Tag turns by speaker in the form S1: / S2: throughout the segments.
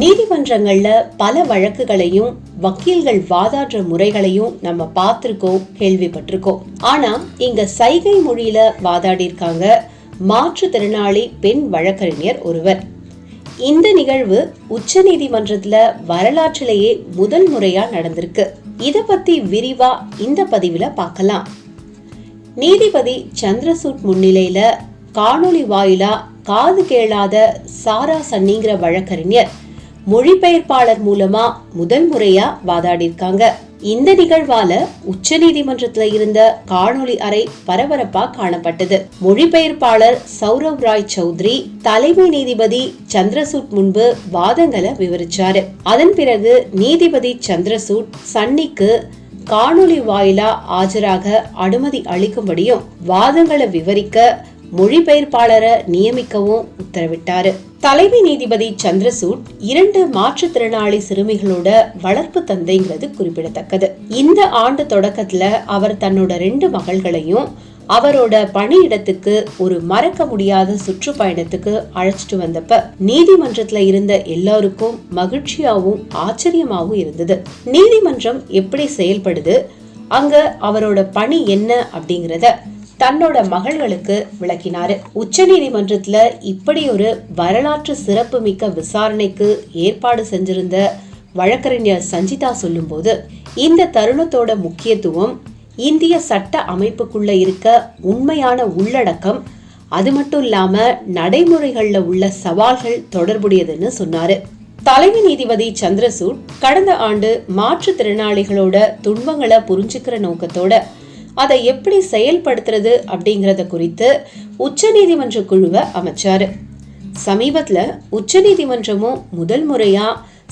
S1: நீதிமன்றங்கள்ல பல வழக்குகளையும் வக்கீல்கள் வாதாடுற முறைகளையும் நம்ம பார்த்திருக்கோம், கேள்விப்பட்டிருக்கோம். ஆனா இங்க சைகை மொழியில வாதாடி இருக்காங்க மாற்றுத்திறனாளி பெண் வழக்கறிஞர் ஒருவர். இந்த நிகழ்வு உச்ச நீதிமன்றத்துல வரலாற்றிலேயே முதல் முறையா நடந்திருக்கு. இத பத்தி விரிவா இந்த பதிவுல பார்க்கலாம். நீதிபதி சந்திரசூட் முன்னிலையில காணொளி வாயிலா காது கேளாத சாரா சன்னிங்கிற வழக்கறிஞர் மொழிபெயர்ப்பாளர் மூலமா முதல் முறையா வாதாடி இருக்காங்க. இந்த நிகழ்வால உச்ச நீதிமன்றத்துல இருந்த காணொளி அறை பரபரப்பா காணப்பட்டது. மொழிபெயர்ப்பாளர் சௌரவ் ராய் சௌத்ரி தலைமை நீதிபதி சந்திரசூட் முன்பு வாதங்களை விவரிச்சாரு. அதன் பிறகு நீதிபதி சந்திரசூட் சன்னிக்கு காணொளி வாயிலா ஆஜராக அனுமதி அளிக்கும்படியும் வாதங்களை விவரிக்க மொழிபெயர்ப்பாளரை நியமிக்கவும் உத்தரவிட்டாரு. தலைமை நீதிபதி சந்திரசூட் 2 மாற்றுத்திறனாளி சிறுமிகளோட வளர்ப்பு தந்தைங்கிறது குறிப்பிடத்தக்கது. இந்த ஆண்டு தொடக்கத்துல அவர் தன்னோட 2 மகள்களையும் அவரோட பணியிடத்துக்கு ஒரு மறக்க முடியாத சுற்றுப்பயணத்துக்கு அழைச்சிட்டு வந்தப்ப நீதிமன்றத்துல இருந்த எல்லாருக்கும் மகிழ்ச்சியாவும் ஆச்சரியமாவும் இருந்தது. நீதிமன்றம் எப்படி செயல்படுது, அங்க அவரோட பணி என்ன அப்படிங்கறத தன்னோட மகள்களுக்கு விளக்கினாரு. உச்ச நீதிமன்றத்துல இப்படி ஒரு வரலாற்று சிறப்பு மிக்க விசாரணைக்கு ஏற்பாடு செஞ்சிருந்த வழக்கறிஞர் சஞ்சிதா சொல்லும் போது, இந்த தருணத்தோட முக்கியத்துவம் இந்திய சட்ட அமைப்புக்குள்ள இருக்க உண்மையான உள்ளடக்கம், அது மட்டும் இல்லாம நடைமுறைகள்ல உள்ள சவால்கள் தொடர்புடையதுன்னு சொன்னாரு. தலைமை நீதிபதி சந்திரசூட் கடந்த ஆண்டு மாற்றுத்திறனாளிகளோட துன்பங்களை புரிஞ்சுக்கிற நோக்கத்தோட அதை எப்படி செயல்படுத்துறது அப்படிங்கறத குறித்து உச்ச நீதிமன்ற குழுவை அமைச்சாரு. சமீபத்துல உச்ச நீதிமன்றமும் முதல் முறையா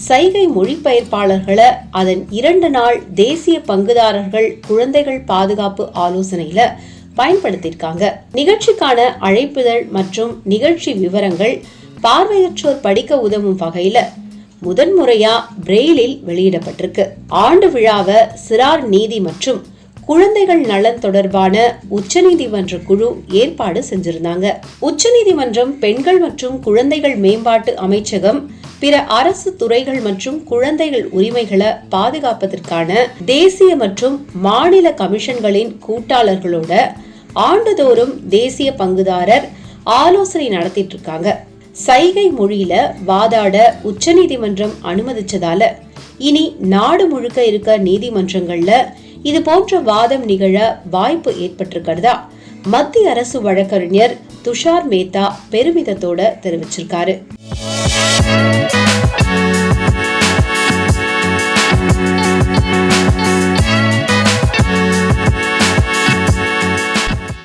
S1: சைகை மொழிபெயர்ப்பாளர்களை அதன் 2 நாள் தேசிய பங்குதாரர்கள் குழந்தைகள் பாதுகாப்பு ஆலோசனையில பயன்படுத்தியிருக்காங்க. நிகழ்ச்சிக்கான அழைப்புதல் மற்றும் நிகழ்ச்சி விவரங்கள் பார்வையற்றோர் படிக்க உதவும் வகையில முதன் முறையா பிரெயிலில் வெளியிடப்பட்டிருக்கு. ஆண்டு விழாவை சிறார் நீதி மற்றும் குழந்தைகள் நலன் தொடர்பான உச்சநீதிமன்ற குழு ஏற்பாடு செஞ்சிருந்தாங்க. உச்சநீதிமன்றம் பெண்கள் மற்றும் குழந்தைகள் மேம்பாட்டு அமைச்சகம் பிற அரசு துறைகள் மற்றும் குழந்தைகள் உரிமைகளை பாதுகாப்பதற்கான தேசிய மற்றும் மாநில கமிஷன்களின் கூட்டாளர்களோட ஆண்டுதோறும் தேசிய பங்குதாரர் ஆலோசனை நடத்திட்டு இருக்காங்க. சைகை மொழியில வாதாட உச்சநீதிமன்றம் அனுமதிச்சதால இனி நாடு முழுக்க இருக்க நீதிமன்றங்கள்ல இது போன்ற வாதம் நிகழ வாய்ப்பு ஏற்பட்டிருக்கிறதா மத்திய அரசு வழக்கறிஞர் துஷார் மேத்தா பெருமிதத்தோட தெரிவிச்சிருக்காரு.